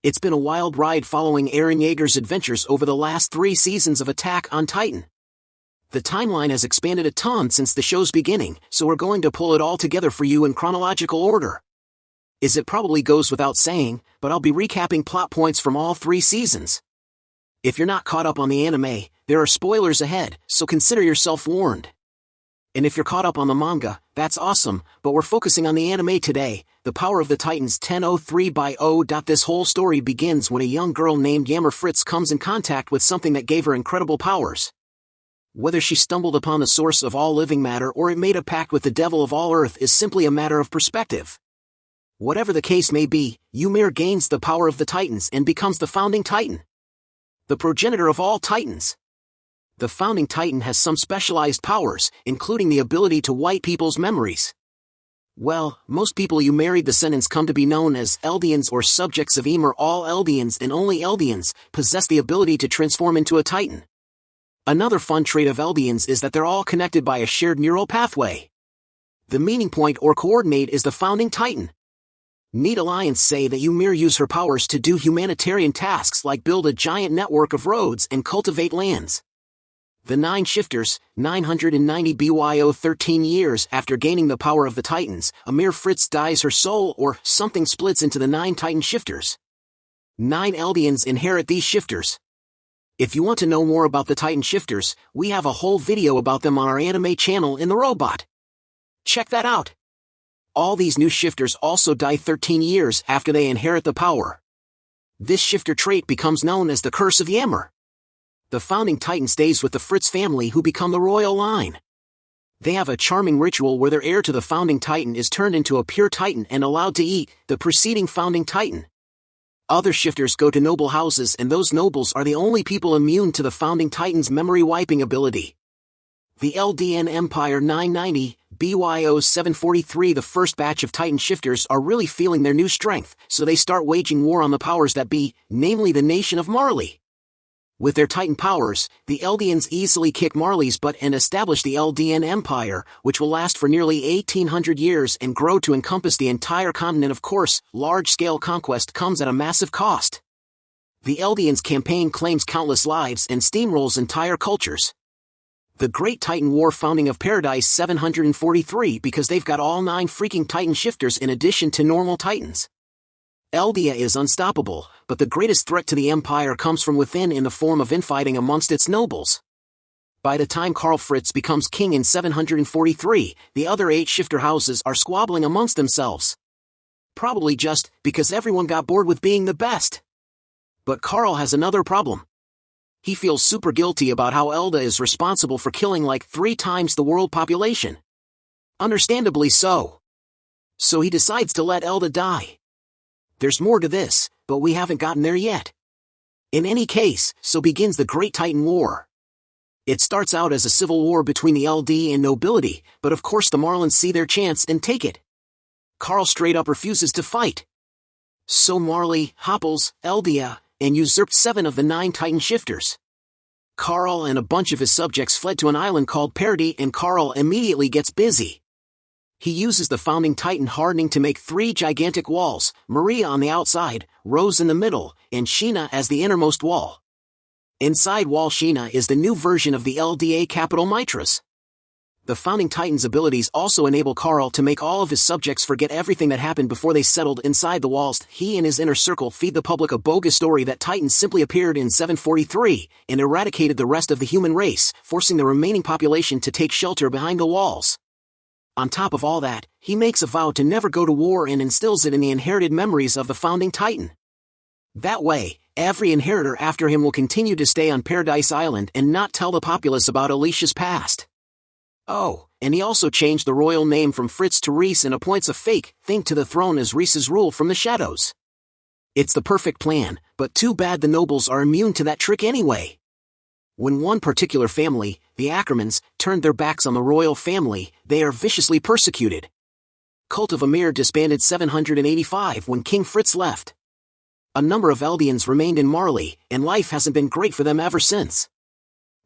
It's been a wild ride following Eren Yeager's adventures over the last 3 seasons of Attack on Titan. The timeline has expanded a ton since the show's beginning, so we're going to pull it all together for you in chronological order. It probably goes without saying, but I'll be recapping plot points from all 3 seasons. If you're not caught up on the anime, there are spoilers ahead, so consider yourself warned. And if you're caught up on the manga, that's awesome, but we're focusing on the anime today, The Power of the Titans 10:03/0. This whole story begins when a young girl named Ymir Fritz comes in contact with something that gave her incredible powers. Whether she stumbled upon the source of all living matter or it made a pact with the devil of all earth is simply a matter of perspective. Whatever the case may be, Ymir gains the power of the Titans and becomes the founding Titan, the progenitor of all Titans. The founding Titan has some specialized powers, including the ability to wipe people's memories. Well, most people Ymir descendants come to be known as Eldians or subjects of Ymir. All Eldians and only Eldians possess the ability to transform into a Titan. Another fun trait of Eldians is that they're all connected by a shared neural pathway. The meeting point or coordinate is the founding Titan. Neat Alliance say that Ymir use her powers to do humanitarian tasks like build a giant network of roads and cultivate lands. The 9 Shifters, 990 BYO 13 years after gaining the power of the Titans, Ymir Fritz dies her soul or something splits into the 9 Titan Shifters. 9 Eldians inherit these shifters. If you want to know more about the Titan Shifters, we have a whole video about them on our anime channel in the robot. Check that out. All these new shifters also die 13 years after they inherit the power. This shifter trait becomes known as the Curse of Ymir. The founding Titan stays with the Fritz family who become the royal line. They have a charming ritual where their heir to the founding Titan is turned into a pure Titan and allowed to eat the preceding founding Titan. Other shifters go to noble houses and those nobles are the only people immune to the founding Titan's memory wiping ability. The LDN Empire 990, BYO 743. The first batch of Titan shifters are really feeling their new strength, so they start waging war on the powers that be, namely the nation of Marley. With their Titan powers, the Eldians easily kick Marley's butt and establish the LDN Empire, which will last for nearly 1800 years and grow to encompass the entire continent. Of course, large-scale conquest comes at a massive cost. The Eldians' campaign claims countless lives and steamrolls entire cultures. The Great Titan War founding of Paradise 743 because they've got all 9 freaking Titan shifters in addition to normal Titans. Eldia is unstoppable, but the greatest threat to the Empire comes from within in the form of infighting amongst its nobles. By the time Karl Fritz becomes king in 743, the other 8 shifter houses are squabbling amongst themselves. Probably just because everyone got bored with being the best. But Karl has another problem. He feels super guilty about how Elda is responsible for killing like 3 times the world population. Understandably so. So he decides to let Elda die. There's more to this, but we haven't gotten there yet. In any case, so begins the Great Titan War. It starts out as a civil war between the LD and nobility, but of course the Marlins see their chance and take it. Karl straight up refuses to fight. So Marley, Hopples, Eldia, and usurped 7 of the 9 Titan shifters. Karl and a bunch of his subjects fled to an island called Paradise and Karl immediately gets busy. He uses the founding Titan hardening to make 3 gigantic walls, Maria on the outside, Rose in the middle, and Sheena as the innermost wall. Inside wall Sheena is the new version of the LDA capital Mitras. The founding Titan's abilities also enable Karl to make all of his subjects forget everything that happened before they settled inside the walls. He and his inner circle feed the public a bogus story that Titans simply appeared in 743 and eradicated the rest of the human race, forcing the remaining population to take shelter behind the walls. On top of all that, he makes a vow to never go to war and instills it in the inherited memories of the founding Titan. That way, every inheritor after him will continue to stay on Paradise Island and not tell the populace about Alicia's past. Oh, and he also changed the royal name from Fritz to Reese and appoints a fake thing to the throne as Reese's rule from the shadows. It's the perfect plan, but too bad the nobles are immune to that trick anyway. When one particular family, the Ackermans, turned their backs on the royal family, they are viciously persecuted. Cult of Ymir disbanded 785 when King Fritz left. A number of Eldians remained in Marley, and life hasn't been great for them ever since.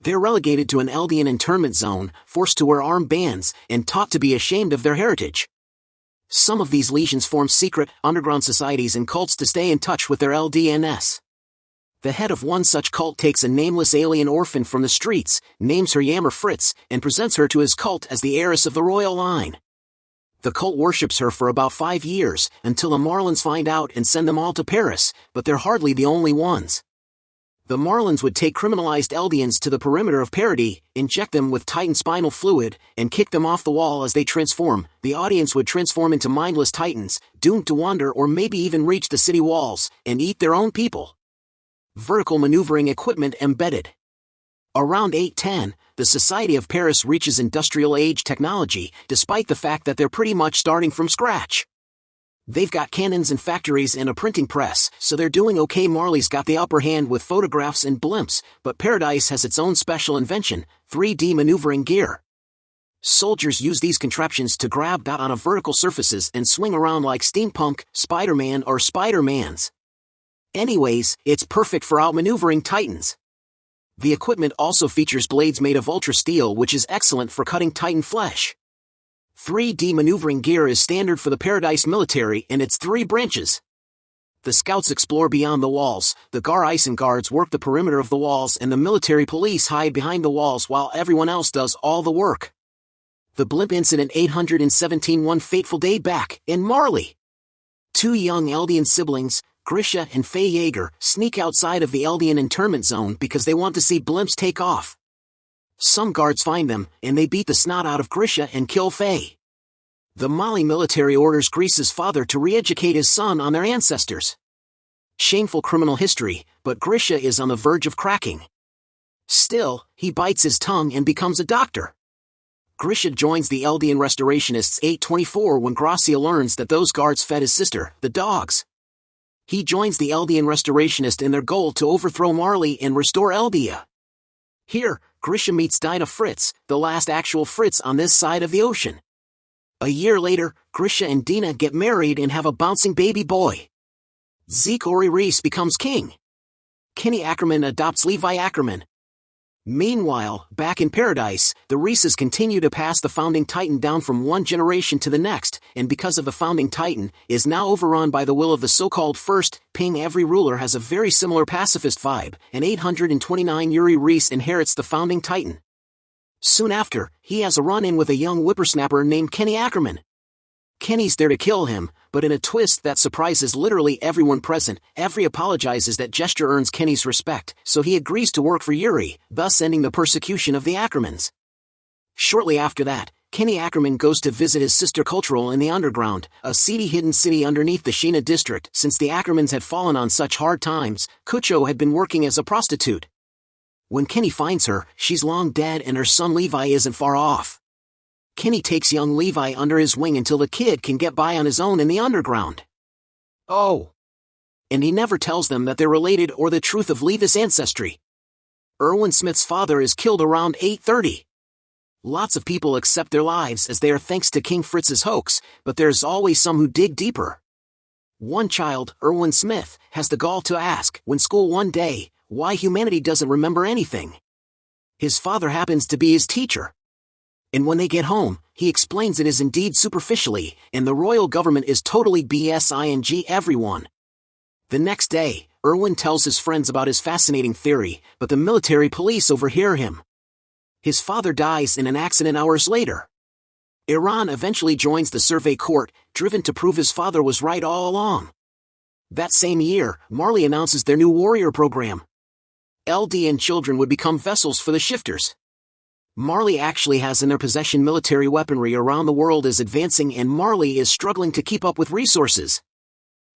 They're relegated to an Eldian internment zone, forced to wear armed bands, and taught to be ashamed of their heritage. Some of these legions form secret, underground societies and cults to stay in touch with their LDNs. The head of one such cult takes a nameless alien orphan from the streets, names her Yammer Fritz, and presents her to his cult as the heiress of the royal line. The cult worships her for about 5 years, until the Marlins find out and send them all to Paris, but they're hardly the only ones. The Marlins would take criminalized Eldians to the perimeter of Paradis, inject them with Titan spinal fluid, and kick them off the wall as they transform. The audience would transform into mindless Titans, doomed to wander or maybe even reach the city walls, and eat their own people. Vertical maneuvering equipment embedded. Around 810, the Society of Paris reaches industrial age technology, despite the fact that they're pretty much starting from scratch. They've got cannons and factories and a printing press, so they're doing okay. Marley's got the upper hand with photographs and blimps, but Paradise has its own special invention, 3D maneuvering gear. Soldiers use these contraptions to grab on a vertical surfaces and swing around like steampunk, Spider-Man or Spider-Mans. Anyways, it's perfect for outmaneuvering Titans. The equipment also features blades made of ultra steel, which is excellent for cutting Titan flesh. 3D maneuvering gear is standard for the Paradise military and its 3 branches. The scouts explore beyond the walls, the Gar-Ison guards work the perimeter of the walls, and the military police hide behind the walls while everyone else does all the work. The blimp incident 817. One fateful day back in Marley. 2 young Eldian siblings, Grisha and Faye Yeager, sneak outside of the Eldian internment zone because they want to see blimps take off. Some guards find them, and they beat the snot out of Grisha and kill Faye. The Mali military orders Grisha's father to re-educate his son on their ancestors. Shameful criminal history, but Grisha is on the verge of cracking. Still, he bites his tongue and becomes a doctor. Grisha joins the Eldian restorationists 824 when Gracia learns that those guards fed his sister, the dogs. He joins the Eldian restorationist in their goal to overthrow Marley and restore Eldia. Here, Grisha meets Dinah Fritz, the last actual Fritz on this side of the ocean. A year later, Grisha and Dina get married and have a bouncing baby boy. Zeke Ori Reese becomes king. Kenny Ackerman adopts Levi Ackerman. Meanwhile, back in Paradise, the Reeses continue to pass the Founding Titan down from one generation to the next, and because of the Founding Titan, is now overrun by the will of the so-called First Ping. Every ruler has a very similar pacifist vibe, and 829 Yuri Reese inherits the Founding Titan. Soon after, he has a run-in with a young whippersnapper named Kenny Ackerman. Kenny's there to kill him, but in a twist that surprises literally everyone present, Every apologizes that gesture earns Kenny's respect, so he agrees to work for Yuri, thus ending the persecution of the Ackermans. Shortly after that, Kenny Ackerman goes to visit his sister Cultural in the underground, a seedy hidden city underneath the Sheena district. Since the Ackermans had fallen on such hard times, Kucho had been working as a prostitute. When Kenny finds her, she's long dead and her son Levi isn't far off. Kenny takes young Levi under his wing until the kid can get by on his own in the underground. Oh! And he never tells them that they're related or the truth of Levi's ancestry. Erwin Smith's father is killed around 8:30. Lots of people accept their lives as they are thanks to King Fritz's hoax, but there's always some who dig deeper. One child, Erwin Smith, has the gall to ask, when school one day, why humanity doesn't remember anything. His father happens to be his teacher. And when they get home, he explains it is indeed superficially, and the royal government is totally BSing everyone. The next day, Erwin tells his friends about his fascinating theory, but the military police overhear him. His father dies in an accident hours later. Eren eventually joins the survey court, driven to prove his father was right all along. That same year, Marley announces their new warrior program. LD and children would become vessels for the shifters. Marley actually has in their possession military weaponry around the world is advancing, and Marley is struggling to keep up with resources.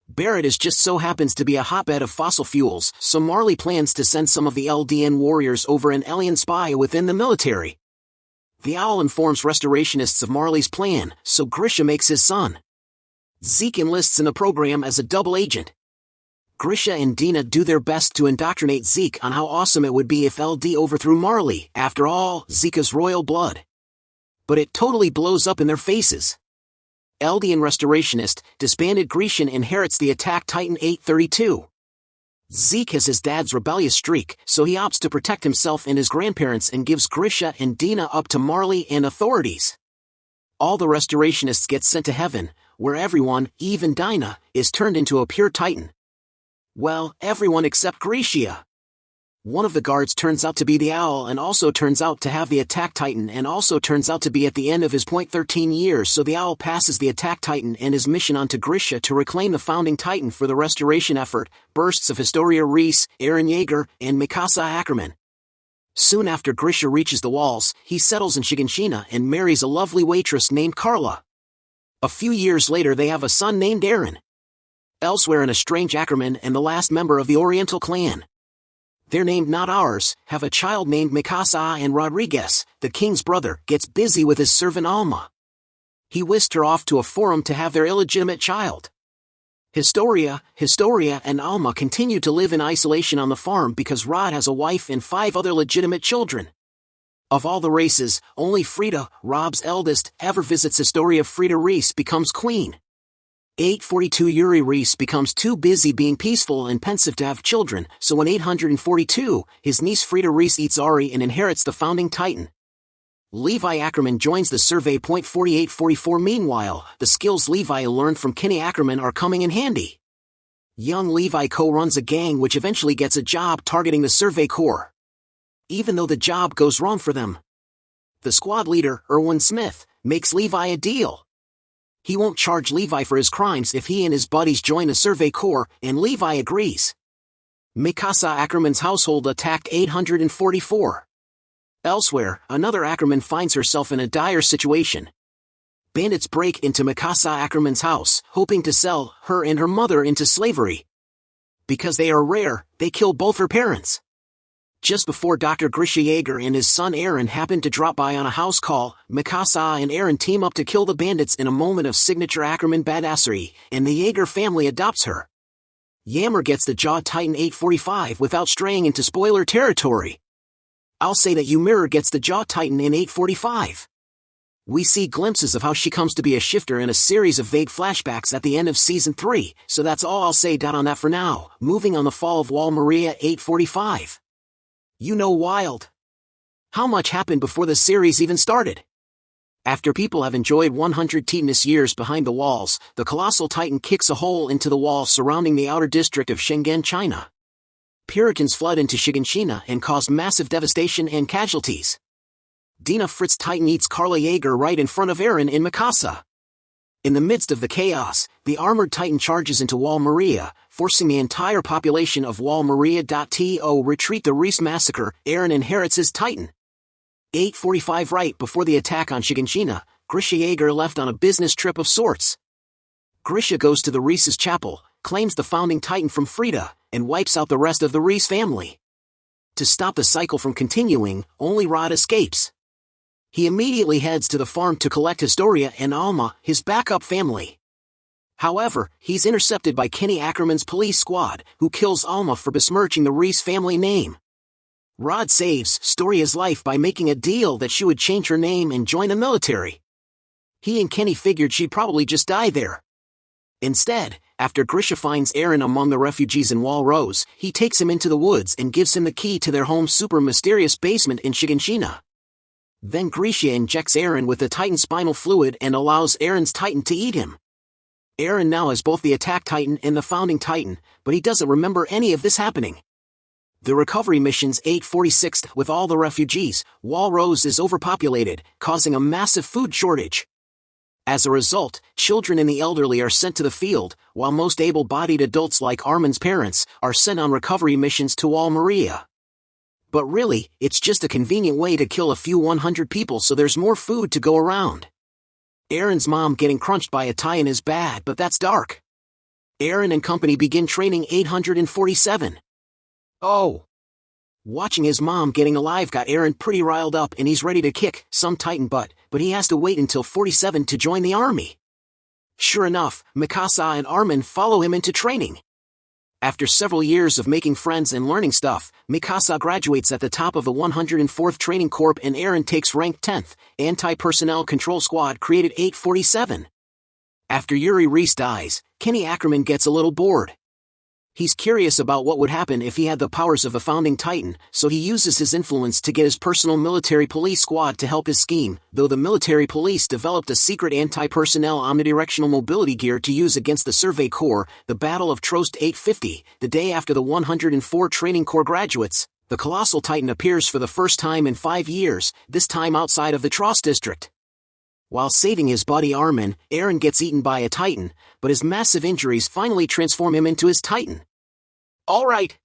Barrett is just so happens to be a hotbed of fossil fuels, so Marley plans to send some of the LDN warriors over an alien spy within the military. The owl informs restorationists of Marley's plan, so Grisha makes his son. Zeke enlists in the program as a double agent. Grisha and Dina do their best to indoctrinate Zeke on how awesome it would be if LD overthrew Marley. After all, Zeke is royal blood. But it totally blows up in their faces. Eldian restorationist, disbanded Grecian inherits the attack Titan 832. Zeke has his dad's rebellious streak, so he opts to protect himself and his grandparents and gives Grisha and Dina up to Marley and authorities. All the restorationists get sent to heaven, where everyone, even Dinah, is turned into a pure Titan. Well, everyone except Grisha. One of the guards turns out to be the Owl and also turns out to have the Attack Titan and also turns out to be at the end of his 13 years, so the Owl passes the Attack Titan and his mission on to Grisha to reclaim the Founding Titan for the restoration effort. Bursts of Historia Reese, Eren Yeager, and Mikasa Ackerman. Soon after Grisha reaches the walls, he settles in Shiganshina and marries a lovely waitress named Carla. A few years later they have a son named Eren. Elsewhere, in a strange Ackerman and the last member of the Oriental clan, they're named Not Ours, have a child named Mikasa, and Rodriguez, the king's brother, gets busy with his servant Alma. He whisked her off to a forum to have their illegitimate child. Historia, and Alma continue to live in isolation on the farm because Rod has a wife and 5 other legitimate children. Of all the races, only Frida, Rob's eldest, ever visits Historia. Frida Reese becomes queen. 842 Yuri Reese becomes too busy being peaceful and pensive to have children, so in 842, his niece Frida Reese eats Ari and inherits the Founding Titan. Levi Ackerman joins the survey. 4844 Meanwhile, the skills Levi learned from Kenny Ackerman are coming in handy. Young Levi co-runs a gang which eventually gets a job targeting the Survey Corps. Even though the job goes wrong for them, the squad leader, Erwin Smith, makes Levi a deal. He won't charge Levi for his crimes if he and his buddies join the Survey Corps, and Levi agrees. Mikasa Ackerman's household attacked. 844. Elsewhere, another Ackerman finds herself in a dire situation. Bandits break into Mikasa Ackerman's house, hoping to sell her and her mother into slavery. Because they are rare, they kill both her parents. Just before Dr. Grisha Yeager and his son Eren happen to drop by on a house call, Mikasa and Eren team up to kill the bandits in a moment of signature Ackerman badassery, and the Yeager family adopts her. Yammer gets the Jaw Titan. 845 without straying into spoiler territory. I'll say that Ymir gets the Jaw Titan in 845. We see glimpses of how she comes to be a shifter in a series of vague flashbacks at the end of Season 3, so that's all I'll say on that for now. Moving on, the fall of Wall Maria. 845. Wild. How much happened before the series even started? After people have enjoyed 100 tetanus years behind the walls, the colossal titan kicks a hole into the wall surrounding the outer district of Shingen, China. Puritans flood into Shiganshina and cause massive devastation and casualties. Dina Fritz Titan eats Carla Yeager right in front of Eren in Mikasa. In the midst of the chaos, the armored titan charges into Wall Maria, forcing the entire population of Wall Maria to retreat. The Reese massacre. Eren inherits his titan. 845 Right before the attack on Shiganshina, Grisha Yeager left on a business trip of sorts. Grisha goes to the Reese's chapel, claims the Founding Titan from Frida, and wipes out the rest of the Reese family. To stop the cycle from continuing, only Rod escapes. He immediately heads to the farm to collect Historia and Alma, his backup family. However, he's intercepted by Kenny Ackerman's police squad, who kills Alma for besmirching the Reese family name. Rod saves Historia's life by making a deal that she would change her name and join the military. He and Kenny figured she'd probably just die there. Instead, after Grisha finds Eren among the refugees in Wall Rose, he takes him into the woods and gives him the key to their home's super mysterious basement in Shiganshina. Then Grisha injects Eren with the Titan spinal fluid and allows Eren's Titan to eat him. Eren now has both the Attack Titan and the Founding Titan, but he doesn't remember any of this happening. The recovery missions. 846 With all the refugees, Wall Rose is overpopulated, causing a massive food shortage. As a result, children and the elderly are sent to the field, while most able-bodied adults like Armin's parents are sent on recovery missions to Wall Maria. But really, it's just a convenient way to kill a few 100 people so there's more food to go around. Eren's mom getting crunched by a titan is bad, but that's dark. Eren and company begin training. 847. Oh! Watching his mom getting alive got Eren pretty riled up, and he's ready to kick some titan butt, but he has to wait until 47 to join the army. Sure enough, Mikasa and Armin follow him into training. After several years of making friends and learning stuff, Mikasa graduates at the top of the 104th Training Corps and Eren takes rank 10th, Anti-Personnel Control Squad created. 847. After Yuri Reese dies, Kenny Ackerman gets a little bored. He's curious about what would happen if he had the powers of a founding Titan, so he uses his influence to get his personal military police squad to help his scheme, though the military police developed a secret anti-personnel omnidirectional mobility gear to use against the Survey Corps. The Battle of Trost 850, the day after the 104 Training Corps graduates, the Colossal Titan appears for the first time in 5 years, this time outside of the Trost district. While saving his buddy Armin, Eren gets eaten by a Titan, but his massive injuries finally transform him into his Titan. Alright.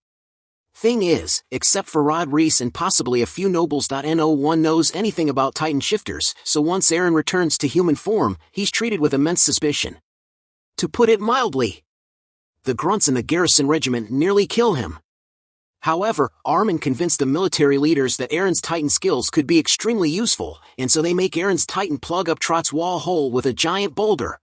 Thing is, except for Rod Reese and possibly a few nobles, no one knows anything about Titan shifters, so once Eren returns to human form, he's treated with immense suspicion. To put it mildly, the grunts in the garrison regiment nearly kill him. However, Armin convinced the military leaders that Eren's Titan skills could be extremely useful, and so they make Eren's Titan plug up Trot's wall hole with a giant boulder.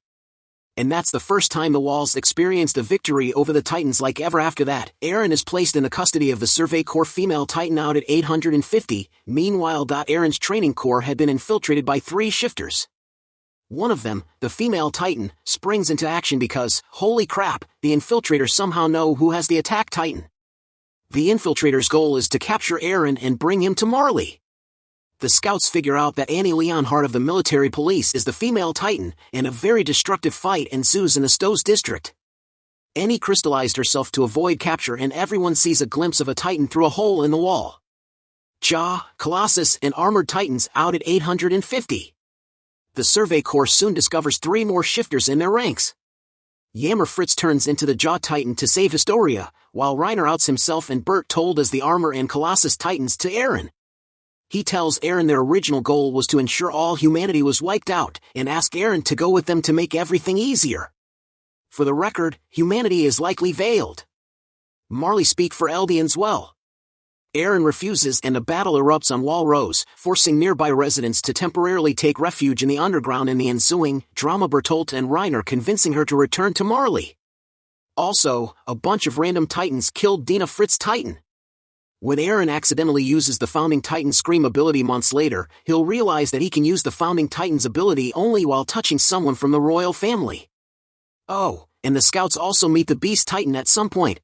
And that's the first time the walls experienced a victory over the Titans like ever. After that, Eren is placed in the custody of the Survey Corps female Titan out at 850, meanwhile Eren's training corps had been infiltrated by 3 shifters. One of them, the female Titan, springs into action because, holy crap, the infiltrators somehow know who has the attack Titan. The infiltrator's goal is to capture Eren and bring him to Marley. The scouts figure out that Annie Leonhardt of the military police is the female Titan, and a very destructive fight ensues in the Stows district. Annie crystallized herself to avoid capture, and everyone sees a glimpse of a Titan through a hole in the wall. Jaw, Colossus, and Armored Titans out at 850. The Survey Corps soon discovers 3 more shifters in their ranks. Yammer Fritz turns into the Jaw Titan to save Historia, while Reiner outs himself and Bert told as the Armor and Colossus Titans to Eren. He tells Eren their original goal was to ensure all humanity was wiped out, and ask Eren to go with them to make everything easier. For the record, humanity is likely veiled. Marley speak for Eldians well. Eren refuses and a battle erupts on Wall Rose, forcing nearby residents to temporarily take refuge in the underground. In the ensuing drama, Bertolt and Reiner convincing her to return to Marley. Also, a bunch of random Titans killed Dina Fritz Titan. When Eren accidentally uses the Founding Titan Scream ability months later, he'll realize that he can use the Founding Titan's ability only while touching someone from the royal family. Oh, and the scouts also meet the Beast Titan at some point.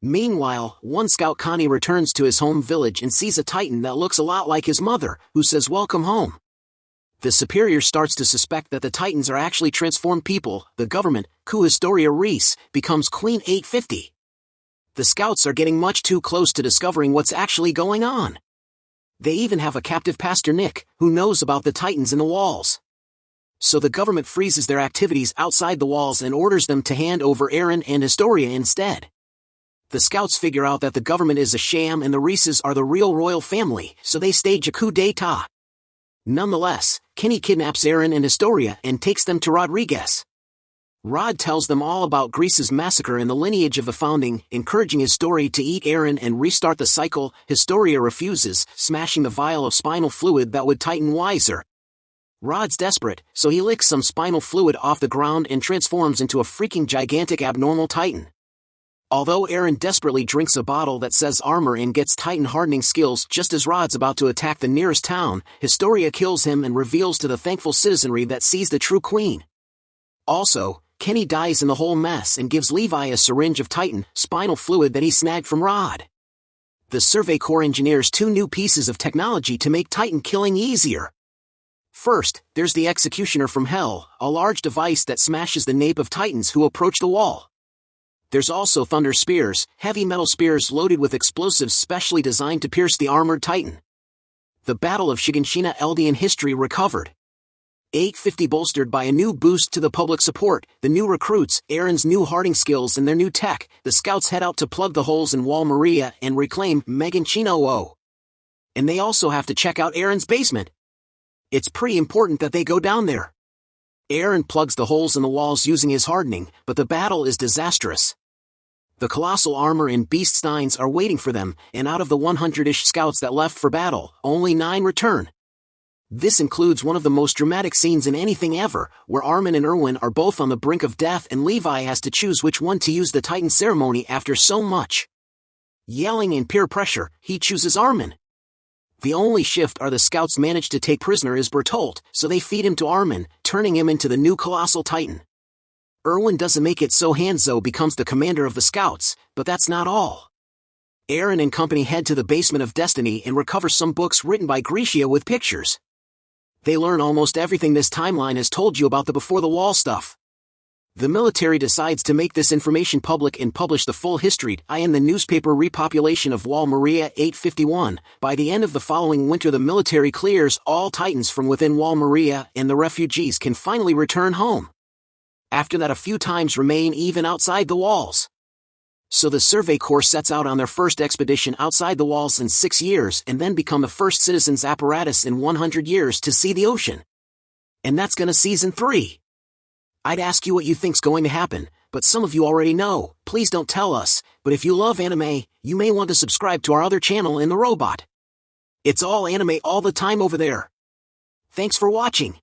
Meanwhile, one scout Connie returns to his home village and sees a Titan that looks a lot like his mother, who says welcome home. The superior starts to suspect that the Titans are actually transformed people. The government, coup Historia Reese, becomes Queen 850. The scouts are getting much too close to discovering what's actually going on. They even have a captive Pastor Nick, who knows about the Titans in the walls. So the government freezes their activities outside the walls and orders them to hand over Eren and Historia instead. The scouts figure out that the government is a sham and the Reeses are the real royal family, so they stage a coup d'etat. Nonetheless, Kenny kidnaps Eren and Historia and takes them to Rodriguez. Rod tells them all about Greece's massacre and the lineage of the Founding, encouraging Historia to eat Eren and restart the cycle. Historia refuses, smashing the vial of spinal fluid that would Titan Wiser. Rod's desperate, so he licks some spinal fluid off the ground and transforms into a freaking gigantic abnormal Titan. Although Eren desperately drinks a bottle that says armor and gets Titan hardening skills just as Rod's about to attack the nearest town, Historia kills him and reveals to the thankful citizenry that sees the true queen. Also, Kenny dies in the whole mess and gives Levi a syringe of Titan spinal fluid that he snagged from Rod. The Survey Corps engineers 2 new pieces of technology to make Titan killing easier. First, there's the Executioner from Hell, a large device that smashes the nape of Titans who approach the wall. There's also Thunder Spears, heavy metal spears loaded with explosives specially designed to pierce the armored Titan. The Battle of Shiganshina Eldian history recovered. 850 bolstered by a new boost to the public support, the new recruits, Eren's new harding skills and their new tech. The scouts head out to plug the holes in Wall Maria and reclaim Meganchino. And they also have to check out Eren's basement. It's pretty important that they go down there. Eren plugs the holes in the walls using his hardening, but the battle is disastrous. The colossal armor and beast steins are waiting for them, and out of the 100-ish scouts that left for battle, only 9 return. This includes one of the most dramatic scenes in anything ever, where Armin and Erwin are both on the brink of death and Levi has to choose which one to use the Titan ceremony after so much yelling and peer pressure. He chooses Armin. The only shift the scouts manage to take prisoner is Bertolt, so they feed him to Armin, turning him into the new colossal Titan. Erwin doesn't make it so Hanzo becomes the commander of the scouts, but that's not all. Eren and company head to the basement of Destiny and recover some books written by Grisha with pictures. They learn almost everything this timeline has told you about the Before the Wall stuff. The military decides to make this information public and publish the full history in the newspaper Repopulation of Wall Maria 851. By the end of the following winter, the military clears all Titans from within Wall Maria and the refugees can finally return home. After that, a few times remain even outside the walls. So the Survey Corps sets out on their first expedition outside the walls in 6 years and then become the first citizens apparatus in 100 years to see the ocean. And that's gonna season 3. I'd ask you what you think's going to happen, but some of you already know. Please don't tell us, but if you love anime, you may want to subscribe to our other channel in the robot. It's all anime all the time over there. Thanks for watching.